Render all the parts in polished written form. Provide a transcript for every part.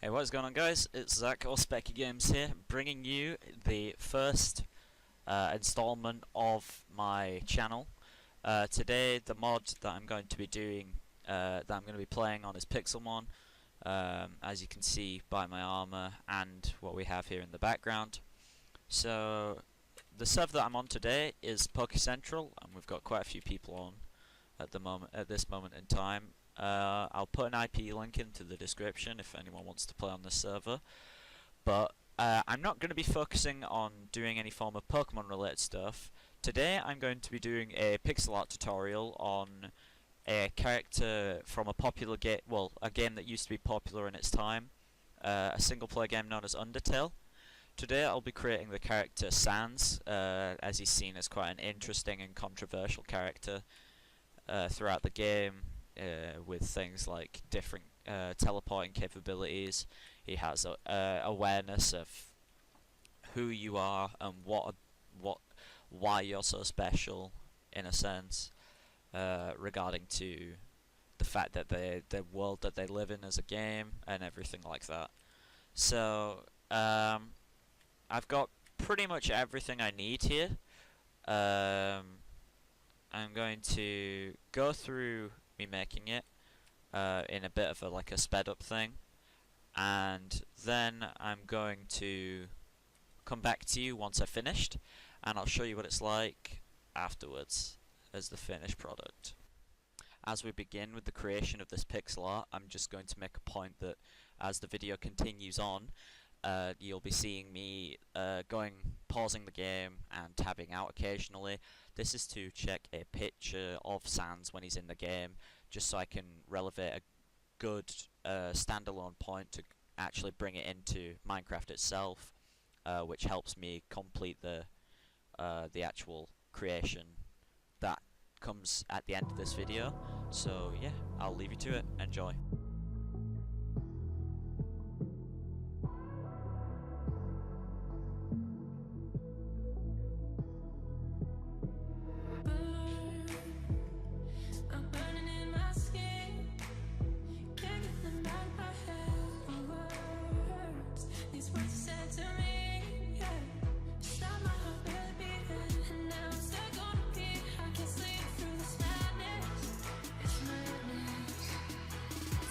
Hey, what is going on, guys? It's Zach or Specky Games here, bringing you the first installment of my channel. Today, the mod that I'm going to be doing, that I'm going to be playing on is Pixelmon, as you can see by my armor and what we have here in the background. So, the server that I'm on today is Poke Central, and we've got quite a few people on at this moment in time. I'll put an IP link into the description if anyone wants to play on this server, but I'm not going to be focusing on doing any form of Pokemon related stuff. Today I'm going to be doing a pixel art tutorial on a character from a popular game, well, a game that used to be popular in its time, a single player game known as Undertale. Today I'll be creating the character Sans, as he's seen as quite an interesting and controversial character throughout the game. With things like different teleporting capabilities. He has awareness of who you are and why you're so special, in a sense, regarding to the fact that the world that they live in is a game and everything like that. So I've got pretty much everything I need here. I'm going to go through me making it in a bit of a sped up thing, and then I'm going to come back to you once I've finished, and I'll show you what it's like afterwards as the finished product. As we begin with the creation of this pixel art, I'm just going to make a point that as the video continues on, you'll be seeing me pausing the game and tabbing out occasionally. This is to check a picture of Sans when he's in the game, just so I can relevate a good standalone point to actually bring it into Minecraft itself, which helps me complete the actual creation that comes at the end of this video. So yeah, I'll leave you to it. Enjoy.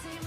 Take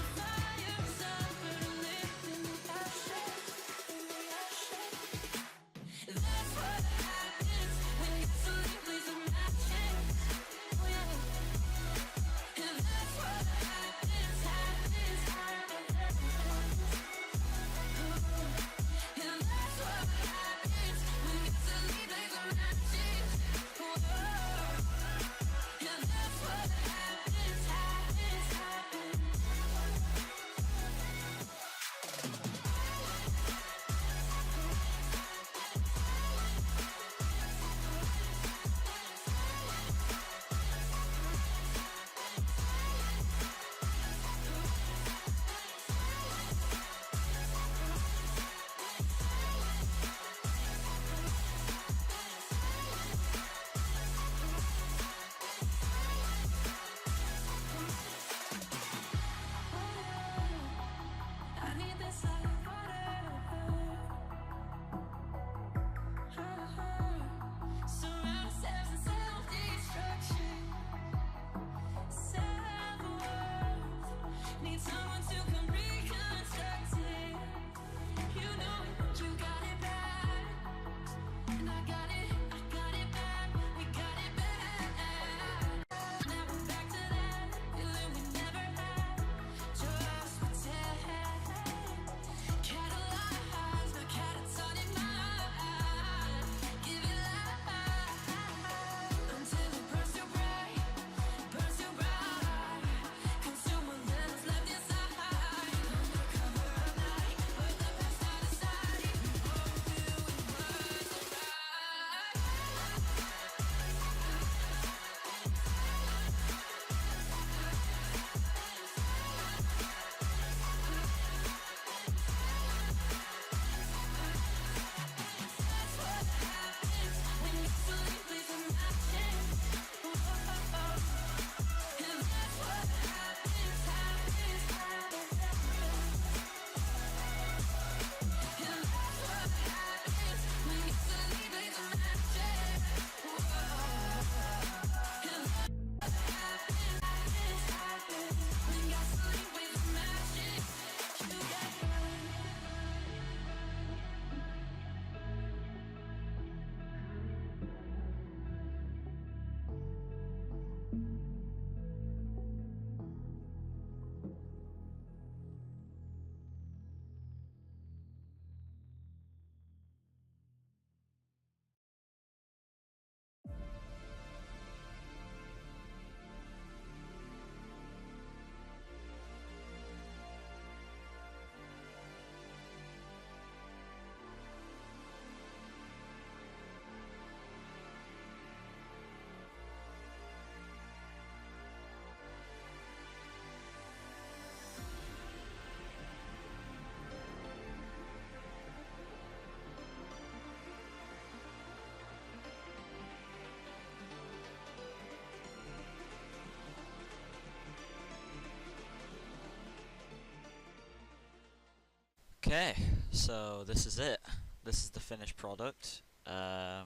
Okay, so this is it. This is the finished product. I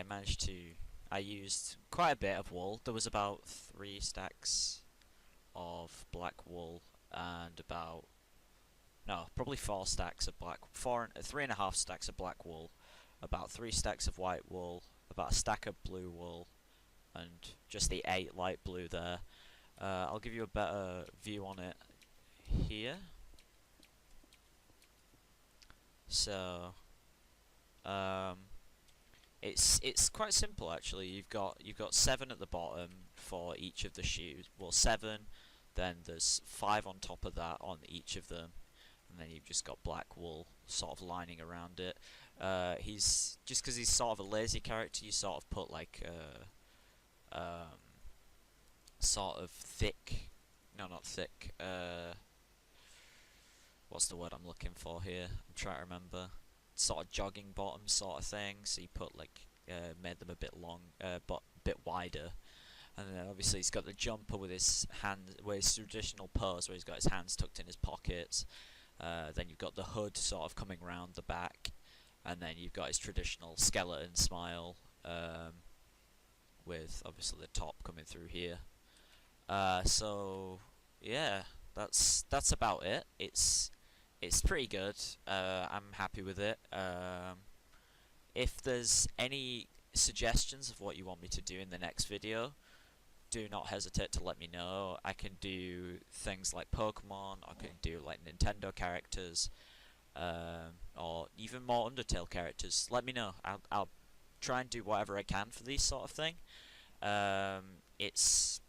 managed to. I used quite a bit of wool. There was about 3 stacks of black wool and about no, probably 4 stacks of black, 3.5 stacks of black wool, about 3 stacks of white wool, about a stack of blue wool, and just the 8 light blue there. I'll give you a better view on it here. So, um, it's quite simple actually. You've got 7 at the bottom for each of the shoes. Well, 7. Then there's 5 on top of that on each of them, and then you've just got black wool sort of lining around it. He's just because he's sort of a lazy character. You sort of put like sort of thick, no, not thick. What's the word I'm looking for here? I'm trying to remember. Sort of jogging bottom sort of thing. So you put like made them a bit long, but a bit wider. And then obviously he's got the jumper with his hand, with his traditional pose, where he's got his hands tucked in his pockets. Then you've got the hood sort of coming round the back, and then you've got his traditional skeleton smile, with obviously the top coming through here. So yeah, that's about it. It's pretty good. I'm happy with it. If there's any suggestions of what you want me to do in the next video, do not hesitate to let me know. I can do things like Pokemon, I can do like Nintendo characters, or even more Undertale characters. Let me know. I'll try and do whatever I can for these sort of thing. It's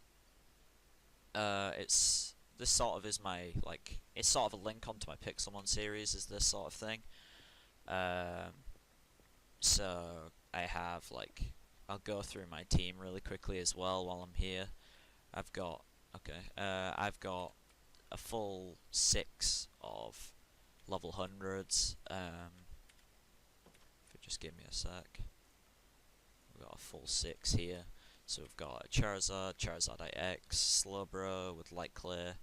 this sort of is my, like, it's sort of a link onto my Pixelmon series, is this sort of thing. So I have, like, I'll go through my team really quickly as well while I'm here. I've got I've got a full 6 of level 100s. If you just give me a sec, we've got a full 6 here. So we've got Charizard, Charizard IX, Slowbro with Light Clear,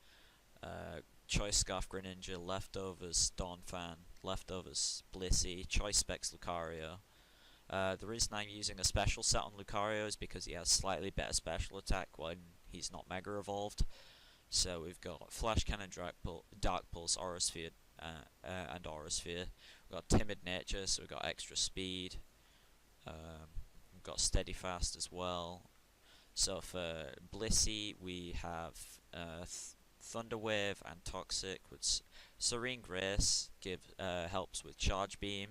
Choice Scarf Greninja, Leftovers Dawnfan, Leftovers Blissey, Choice Specs Lucario. The reason I'm using a special set on Lucario is because he has slightly better special attack when he's not Mega Evolved. So we've got Flash Cannon, Dark Pulse, Aura Sphere, and Aura Sphere. We've got Timid Nature, so we've got extra speed. We've got Steady Fast as well. So for Blissey, we have Thunder Wave and Toxic, with Serene Grace helps with Charge Beam.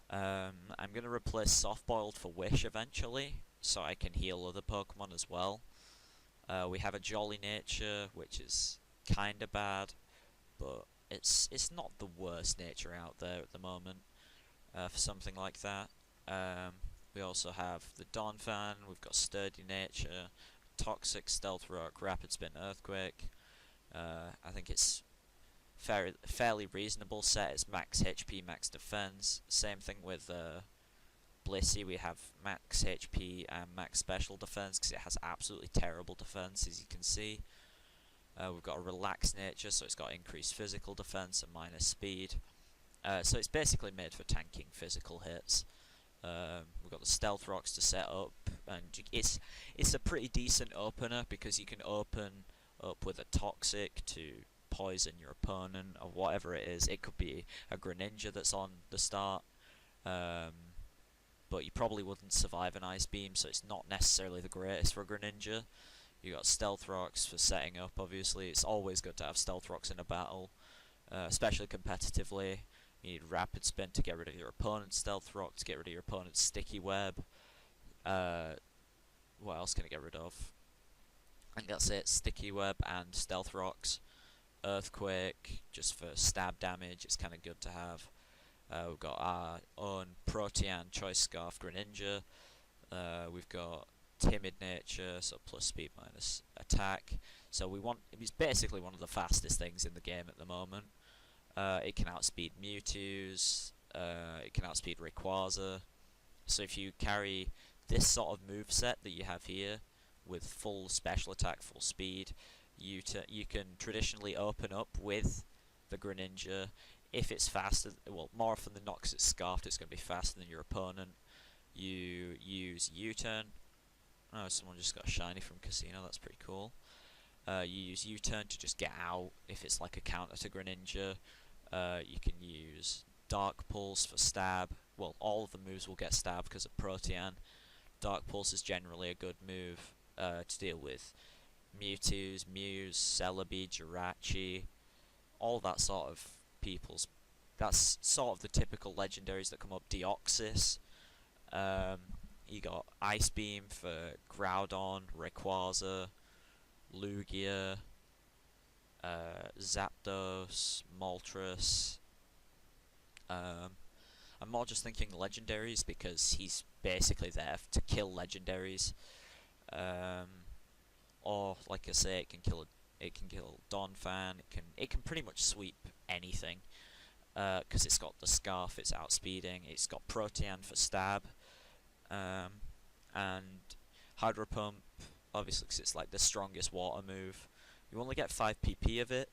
I'm going to replace Soft Boiled for Wish eventually, so I can heal other Pokemon as well. We have a Jolly Nature, which is kinda bad, but it's not the worst nature out there at the moment for something like that. We also have the Dawnfan, we've got Sturdy Nature, Toxic, Stealth Rock, Rapid Spin, Earthquake. I think it's fairly reasonable set. It's max HP, max defense. Same thing with Blissey. We have max HP and max special defense because it has absolutely terrible defense, as you can see. We've got a relaxed nature, so it's got increased physical defense and minus speed. So it's basically made for tanking physical hits. We've got the Stealth Rocks to set up, and it's a pretty decent opener because you can open up with a Toxic to poison your opponent or whatever it is. It could be a Greninja that's on the start, but you probably wouldn't survive an Ice Beam, so it's not necessarily the greatest for Greninja. You got Stealth Rocks for setting up, obviously. It's always good to have Stealth Rocks in a battle, especially competitively. You need Rapid Spin to get rid of your opponent's Stealth Rock, to get rid of your opponent's Sticky Web. What else can I get rid of? I think that's it, Sticky Web and Stealth Rocks. Earthquake, just for stab damage, it's kind of good to have. We've got our own Protean Choice Scarf Greninja. We've got Timid Nature, so plus speed minus attack. So it's basically one of the fastest things in the game at the moment. It can outspeed Mewtwo's, it can outspeed Rayquaza. So if you carry this sort of moveset that you have here, with full special attack, full speed, you can traditionally open up with the Greninja. If it's faster, well, more often than not, because it's scarfed, it's going to be faster than your opponent. You use U-turn. Oh, someone just got a shiny from Casino, that's pretty cool. You use U-turn to just get out if it's like a counter to Greninja. You can use Dark Pulse for stab. Well, all of the moves will get stabbed because of Protean. Dark Pulse is generally a good move to deal with Mewtwo's, Mews, Celebi, Jirachi, all that sort of people's. That's sort of the typical legendaries that come up. Deoxys. You got Ice Beam for Groudon, Rayquaza, Lugia, Zapdos, Moltres. I'm more just thinking legendaries because he's basically there to kill legendaries. Or like I say, it can kill Donphan. It can pretty much sweep anything. Because it's got the Scarf, it's outspeeding. It's got Protean for stab. And Hydro Pump, obviously, because it's like the strongest water move. You only get 5 PP of it,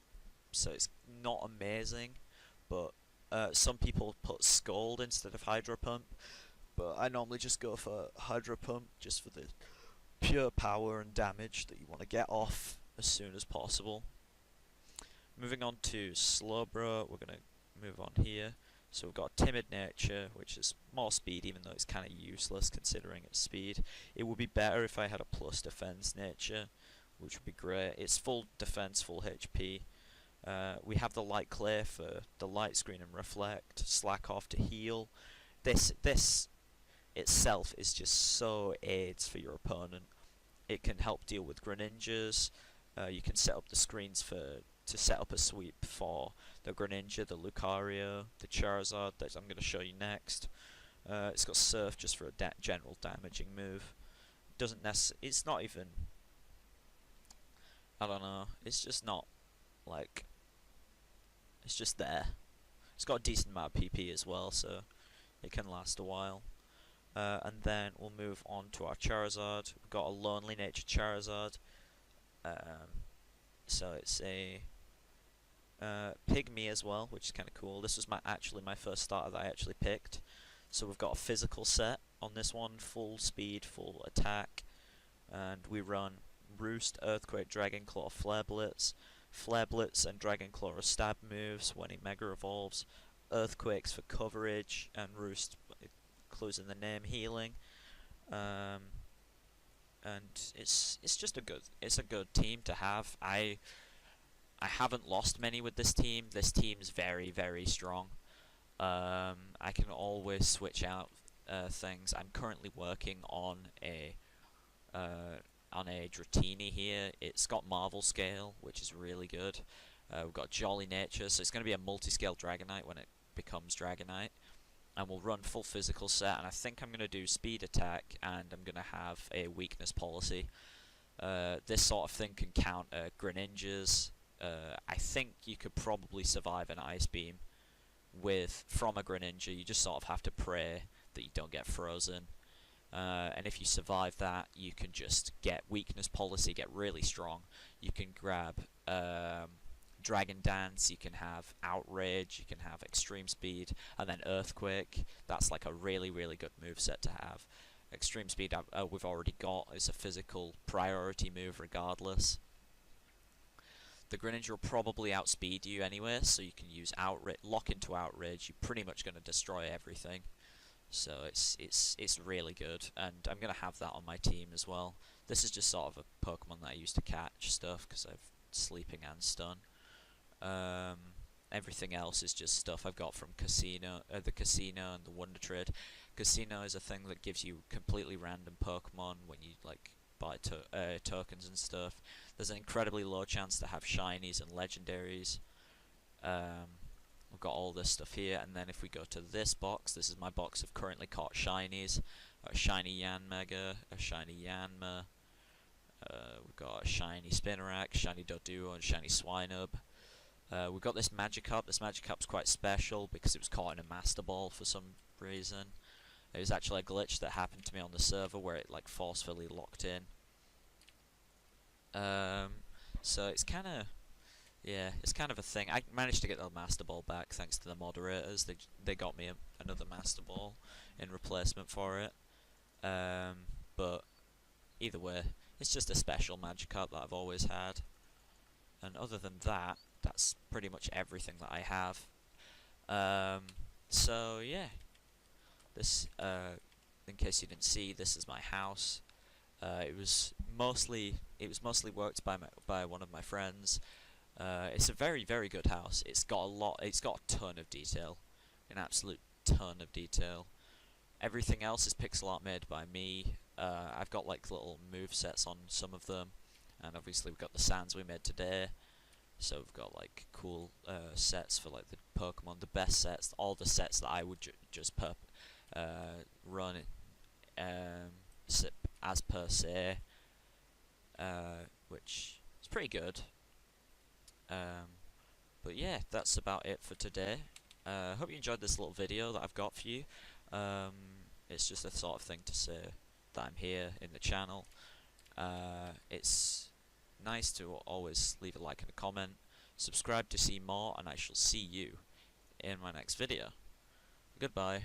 so it's not amazing. But some people put Scold instead of Hydro Pump, but I normally just go for Hydro Pump just for the pure power and damage that you want to get off as soon as possible. Moving on to Slowbro, we're going to move on here. So we've got Timid Nature, which is more speed, even though it's kind of useless considering its speed. It would be better if I had a plus defense nature, which would be great. It's full defense, full HP. We have the Light Clay for the light screen and reflect, Slack Off to heal. This itself is just so aids for your opponent. It can help deal with Greninjas. You can set up the screens to set up a sweep for the Greninja, the Lucario, the Charizard that I'm going to show you next. It's got Surf just for a general damaging move. It's not even. I don't know. It's just not like. It's just there. It's got a decent amount of PP as well, so it can last a while. And then we'll move on to our Charizard. We've got a Lonely Nature Charizard. So it's a Pygmy as well, which is kind of cool. This was actually my first starter that I actually picked. So we've got a physical set on this one, full speed, full attack, and we run Roost, Earthquake, Dragon Claw, Flare Blitz. Flare Blitz and Dragon Claw are stab moves when he Mega Evolves. Earthquake's for coverage, and Roost, it includes in the name, healing. And it's just a good team to have. I haven't lost many with this team. This team's very, very strong. I can always switch out things. I'm currently working on a Dratini here. It's got Marvel Scale, which is really good. We've got Jolly Nature, so it's going to be a multi-scale Dragonite when it becomes Dragonite. And we'll run full physical set, and I think I'm going to do speed attack, and I'm going to have a weakness policy. This sort of thing can counter Greninjas. I think you could probably survive an Ice Beam from a Greninja. You just sort of have to pray that you don't get frozen. And if you survive that, you can just get weakness policy, get really strong. You can grab Dragon Dance, you can have Outrage, you can have Extreme Speed, and then Earthquake. That's like a really, really good moveset to have. Extreme Speed we've already got. It's a physical priority move regardless. The Greninja will probably outspeed you anyway, so you can use lock into Outrage. You're pretty much going to destroy everything. So it's really good, and I'm going to have that on my team as well. This is just sort of a Pokemon that I use to catch stuff, because I've Sleeping and Stun. Everything else is just stuff I've got from the Casino and the Wonder Trade. Casino is a thing that gives you completely random Pokemon when you like buy tokens and stuff. There's an incredibly low chance to have shinies and legendaries. We've got all this stuff here, and then if we go to this box, this is my box of currently caught shinies. A shiny Yanmega, a shiny Yanma, we've got a shiny Spinarak, shiny Doduo, and shiny Swinub. We've got this Magikarp. This Magikarp's quite special because it was caught in a Master Ball for some reason. It was actually a glitch that happened to me on the server where it like forcefully locked in. So it's kind of Yeah, it's kind of a thing. I managed to get the Master Ball back thanks to the moderators. They got me another Master Ball in replacement for it. But either way, it's just a special Magikarp that I've always had. And other than that, that's pretty much everything that I have. Um, so yeah, this in case you didn't see, this is my house. It was mostly worked by one of my friends. It's a very good house. It's got a lot. It's got a ton of detail, an absolute ton of detail. Everything else is pixel art made by me. I've got like little move sets on some of them, and obviously we've got the sands we made today. So we've got like cool sets for like the Pokemon, the best sets, all the sets that I would just run as per se, which is pretty good. Um, but yeah, that's about it for today. Hope you enjoyed this little video that I've got for you. It's just a sort of thing to say that I'm here in the channel. It's nice to always leave a like and a comment. Subscribe to see more, and I shall see you in my next video. Goodbye.